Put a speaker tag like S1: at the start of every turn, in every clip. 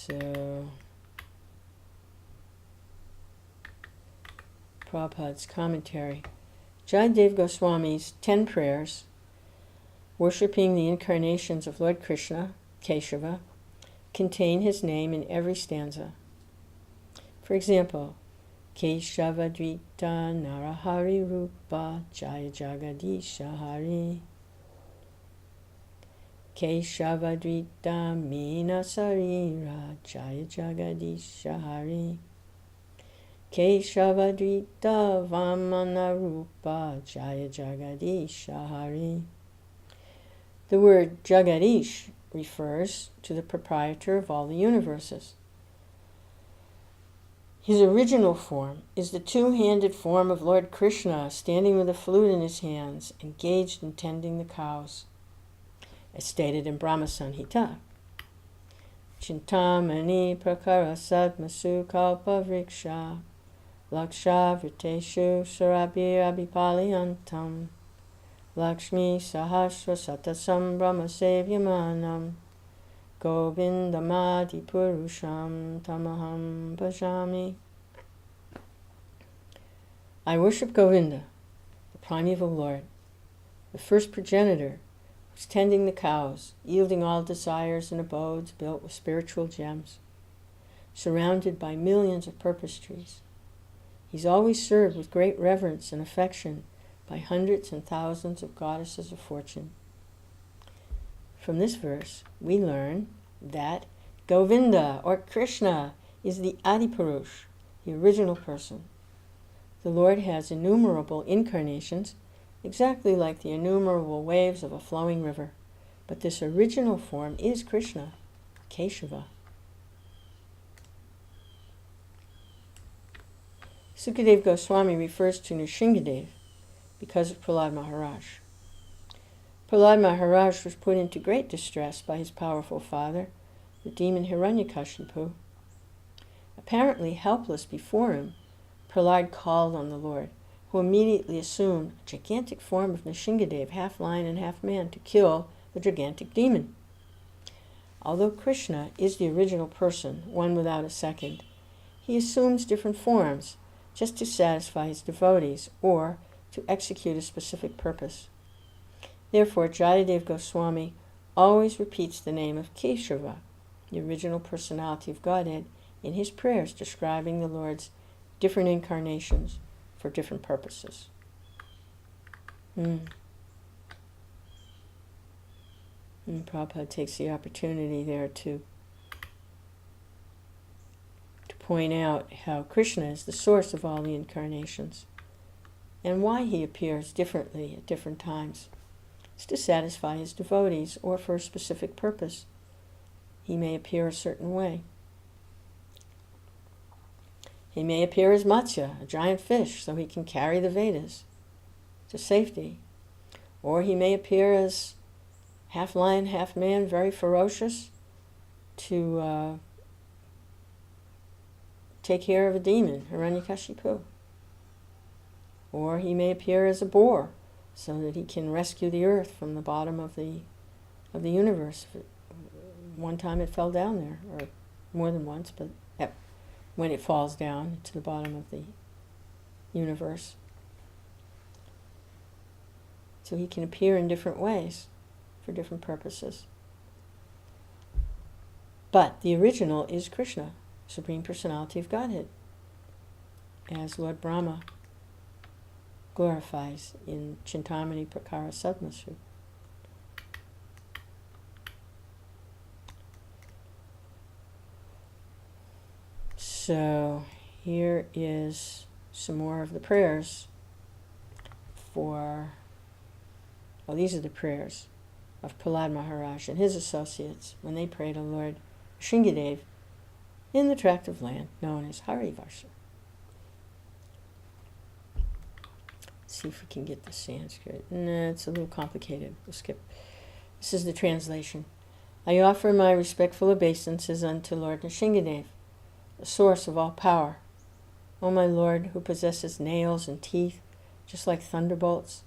S1: So, Prabhupada's commentary. Jayadev Goswami's 10 prayers, worshipping the incarnations of Lord Krishna, Keshava, contain his name in every stanza. For example, Keshavadvita Narahari Rupa Jaya Jagadisha Hari. Keshavadvita Mina Sarira Jaya Jagadisha Hari. Keshavadvita Vamana Rupa Jaya Jagadisha Hari. The word Jagadish refers to the proprietor of all the universes. His original form is the two-handed form of Lord Krishna, standing with a flute in his hands, engaged in tending the cows, as stated in Brahma Samhita. Chintamani prakara sadmasu kalpa vriksha laksha vriteshu surabhir abhipaliyantam Lakshmi sahasra satasam brahma sevyamanam Govindamadi purusham tamaham bhajami. I worship Govinda, the primeval Lord, the first progenitor, who's tending the cows, yielding all desires and abodes built with spiritual gems, surrounded by millions of purpose trees. He's always served with great reverence and affection by hundreds and thousands of goddesses of fortune. From this verse, we learn that Govinda, or Krishna, is the Adipurush, the original person. The Lord has innumerable incarnations, exactly like the innumerable waves of a flowing river. But this original form is Krishna, Keshava. Sukadeva Goswami refers to Nrsingadev because of Prahlad Maharaj. Prahlad Maharaj was put into great distress by his powerful father, the demon Hiranyakashipu. Apparently helpless before him, Prahlad called on the Lord, who immediately assumed a gigantic form of Nrsingadev, half lion and half man, to kill the gigantic demon. Although Krishna is the original person, one without a second, he assumes different forms just to satisfy his devotees or to execute a specific purpose. Therefore, Jayadev Goswami always repeats the name of Keshava, the original personality of Godhead, in his prayers describing the Lord's different incarnations for different purposes. And Prabhupada takes the opportunity there to point out how Krishna is the source of all the incarnations and why he appears differently at different times. It's to satisfy his devotees or for a specific purpose. He may appear a certain way. He may appear as Matsya, a giant fish, so he can carry the Vedas to safety. Or he may appear as half lion, half man, very ferocious, to take care of a demon, Hiranyakashipu. Or he may appear as a boar, so that he can rescue the earth from the bottom of the universe. One time it fell down there, or more than once, but when it falls down to the bottom of the universe. So he can appear in different ways for different purposes. But the original is Krishna, Supreme Personality of Godhead, as Lord Brahma glorifies in Chintamani Prakara Sadmasu. So here is some more of the prayers these are the prayers of Prahlad Maharaj and his associates when they pray to Lord Nrsingadev in the tract of land known as Harivarsha. See if we can get the Sanskrit. No, it's a little complicated. We'll skip. This is the translation. I offer my respectful obeisances unto Lord Nrsingadev, the source of all power. O my Lord, who possesses nails and teeth, just like thunderbolts,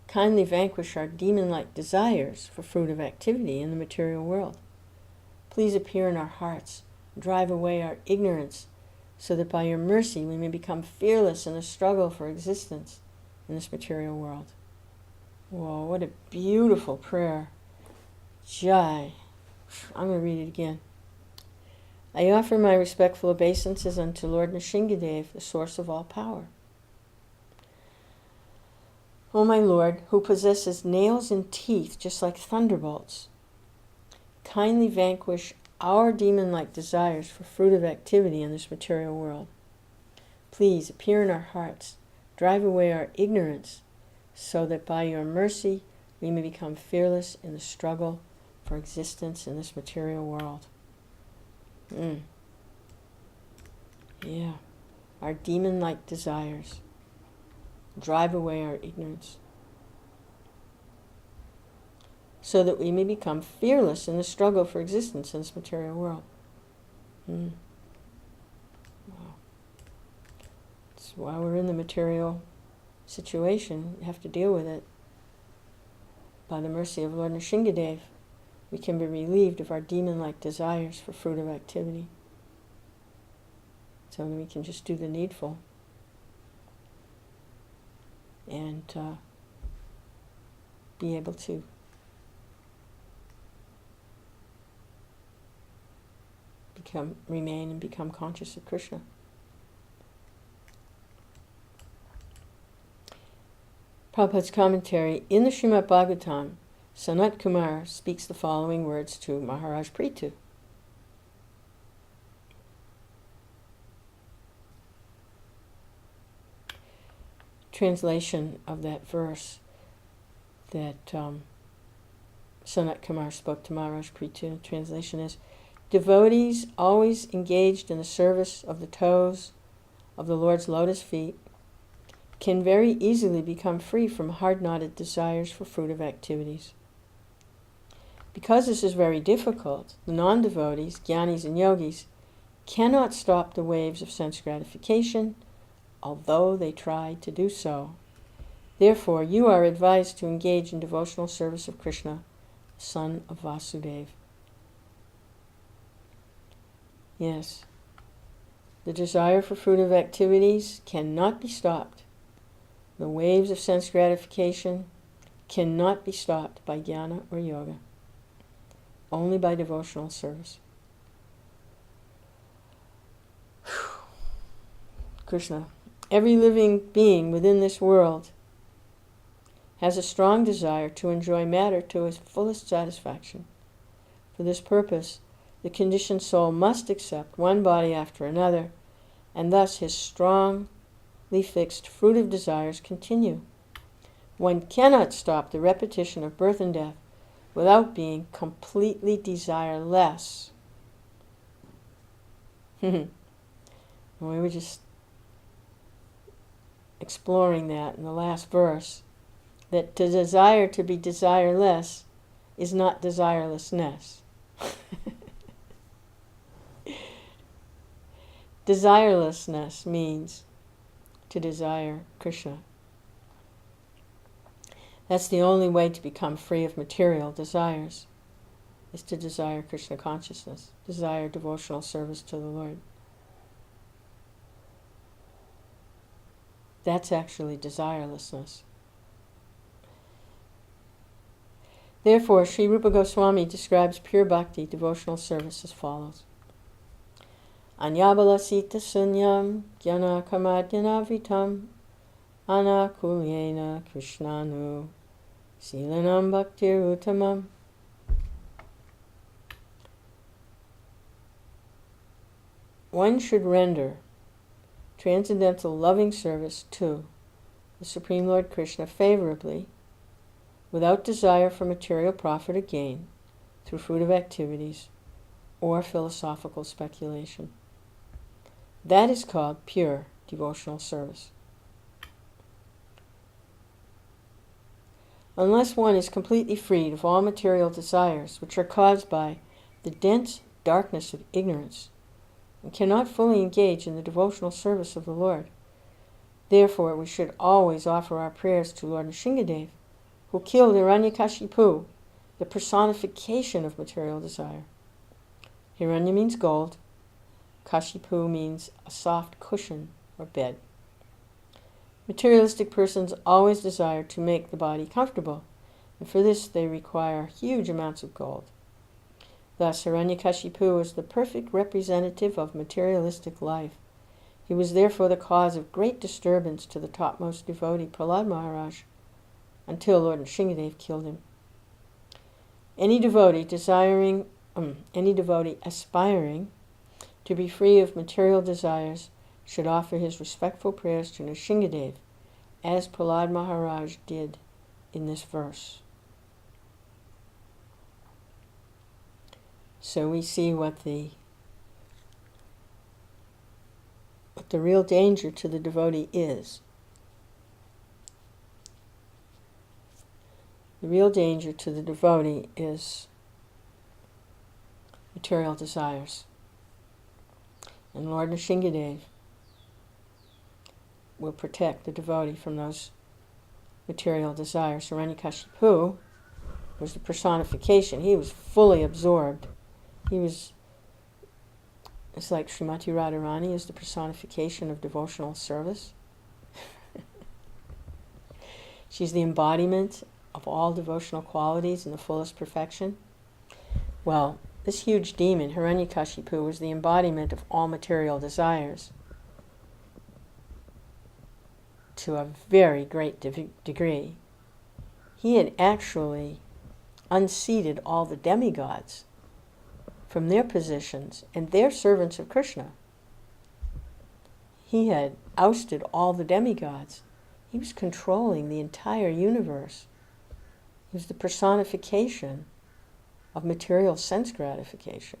S1: kindly vanquish our demon-like desires for fruit of activity in the material world. Please appear in our hearts drive away our ignorance, so that by your mercy we may become fearless in the struggle for existence in this material world. Whoa, what a beautiful prayer. Jai. I'm going to read it again. I offer my respectful obeisances unto Lord Nrsingadev, the source of all power. O my Lord, who possesses nails and teeth just like thunderbolts, kindly vanquish our demon-like desires for fruit of activity in this material world. Please appear in our hearts, drive away our ignorance, so that by your mercy we may become fearless in the struggle for existence in this material world. Yeah, our demon-like desires. Drive away our ignorance, so that we may become fearless in the struggle for existence in this material world. Wow. That's why we're in the material situation. We have to deal with it. By the mercy of Lord Nrsingadev, we can be relieved of our demon-like desires for fruit of activity. So we can just do the needful. And be able to remain and become conscious of Krishna. Prabhupada's commentary, in the Srimad Bhagavatam, Sanat Kumar speaks the following words to Maharaj Prithu. Translation of that verse that Sanat Kumar spoke to Maharaj Prithu. Translation is, devotees always engaged in the service of the toes of the Lord's lotus feet can very easily become free from hard-knotted desires for fruitive activities. Because this is very difficult, the non-devotees, jnanis and yogis, cannot stop the waves of sense gratification, although they try to do so. Therefore, you are advised to engage in devotional service of Krishna, son of Vyāsadeva. Yes, the desire for fruitive activities cannot be stopped. The waves of sense gratification cannot be stopped by jnana or yoga, only by devotional service. Krishna. Every living being within this world has a strong desire to enjoy matter to its fullest satisfaction. For this purpose, the conditioned soul must accept one body after another, and thus his strongly fixed fruitive desires continue. One cannot stop the repetition of birth and death without being completely desireless. We were just exploring that in the last verse, that to desire to be desireless is not desirelessness. Desirelessness means to desire Krishna. That's the only way to become free of material desires, is to desire Krishna consciousness, desire devotional service to the Lord. That's actually desirelessness. Therefore, Sri Rupa Goswami describes pure bhakti, devotional service, as follows. Anyabala sita sunyam jnana kamadhyana vitam anakulyena krishnanu silanam bhaktir uttamam. One should render transcendental loving service to the Supreme Lord Krishna favorably, without desire for material profit or gain, through fruitive activities or philosophical speculation. That is called pure devotional service. Unless one is completely freed of all material desires, which are caused by the dense darkness of ignorance, and cannot fully engage in the devotional service of the Lord. Therefore, we should always offer our prayers to Lord Nrsingadev, who killed Hiranyakashipu, the personification of material desire. Hiranya means gold, Kashipu means a soft cushion or bed. Materialistic persons always desire to make the body comfortable, and for this they require huge amounts of gold. Thus, Hiranyakashipu was the perfect representative of materialistic life. He was therefore the cause of great disturbance to the topmost devotee, Prahlad Maharaj, until Lord Nrsingadev killed him. Any devotee aspiring to be free of material desires should offer his respectful prayers to Nrsingadev, as Prahlad Maharaj did in this verse. So we see what the real danger to the devotee is. The real danger to the devotee is material desires. And Lord Nrsingadev will protect the devotee from those material desires. Hiranyakashipu was the personification. He was fully absorbed. It's like Srimati Radharani is the personification of devotional service. She's the embodiment of all devotional qualities in the fullest perfection. Well, this huge demon, Hiranyakashipu, was the embodiment of all material desires to a very great degree. He had actually unseated all the demigods from their positions, and they're servants of Krishna. He had ousted all the demigods. He was controlling the entire universe. He was the personification of material sense gratification.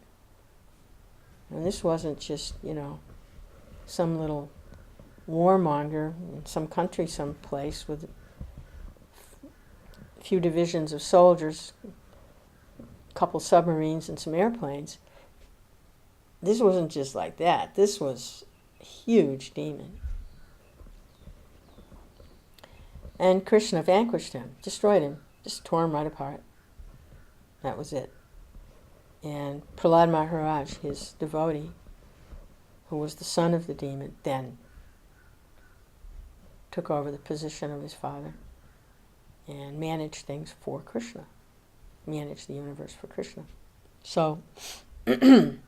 S1: And this wasn't just, some little warmonger in some country someplace with a few divisions of soldiers, a couple submarines and some airplanes. This wasn't just like that. This was a huge demon. And Krishna vanquished him, destroyed him, just tore him right apart. That was it. And Prahlad Maharaj, his devotee, who was the son of the demon, then took over the position of his father and managed things for Krishna, managed the universe for Krishna. So, we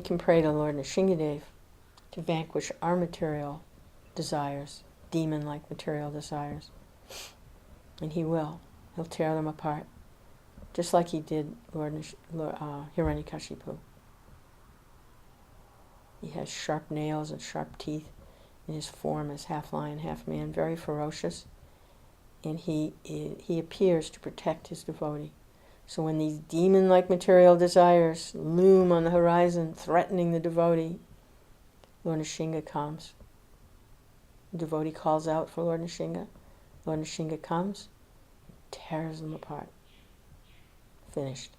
S1: can pray to Lord Nrsingadev to vanquish our material desires, demon-like material desires. And he will. He'll tear them apart, just like he did Lord Hiranyakashipu. He has sharp nails and sharp teeth in his form as half lion, half man, very ferocious. And he appears to protect his devotee. So when these demon-like material desires loom on the horizon, threatening the devotee, Lord Nrsinga comes. The devotee calls out for Lord Nrsinga. Lord Nrsinga comes, tears them apart. Finished.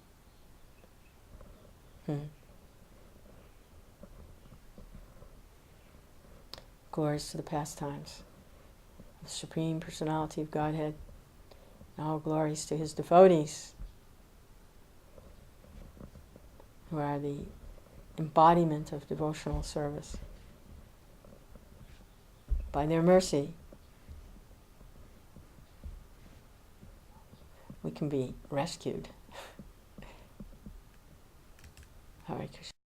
S1: Glories to the pastimes of the Supreme Personality of Godhead. All glories to his devotees, who are the embodiment of devotional service. By their mercy, we can be rescued. Hare Krishna.